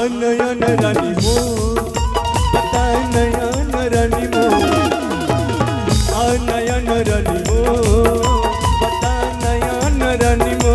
नयन रानी मो बता नयन रानी मो नयन रानी मो बता नयन रानी मो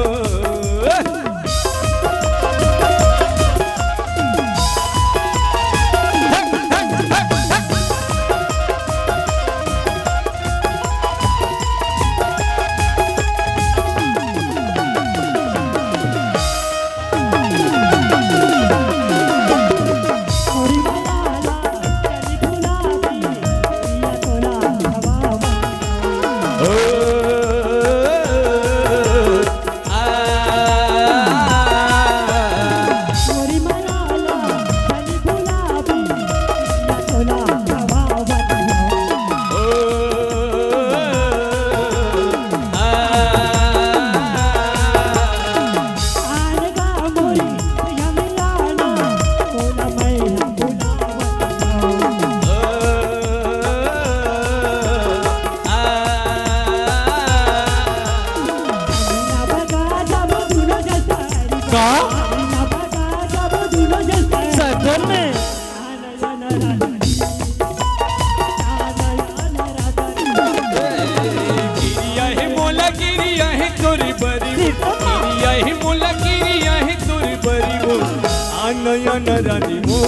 नयन रानी मो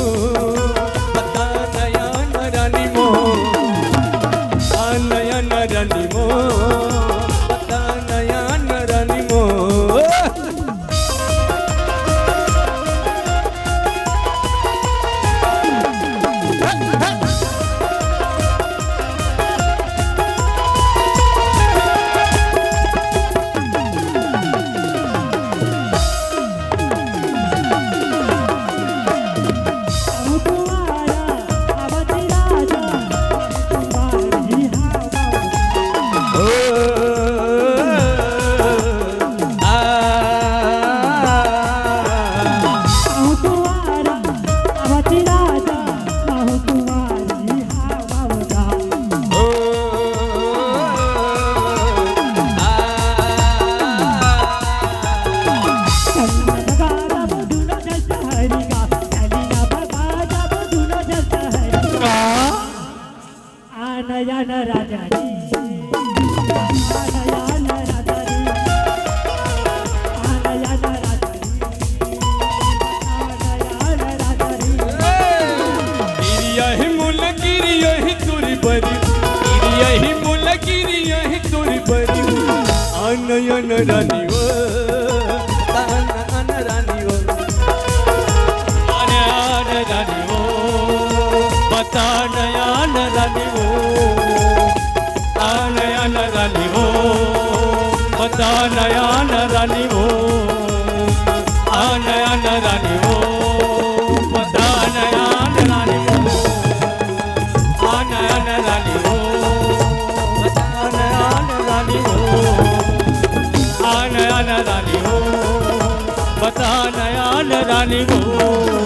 बता नयन रानी मो नयन रानी मो बता नयन रानी मो नयन राजा नयन रानी वो नयन रानी वो नयन रानी वो बता नयन रानी वो नयन रानी वो बता नयन रानी वो नयन रानी वो बता नयन रानी वो नयन रानी वो बता नयन रानी वो नयन रानी हो बता नयन रानी हो।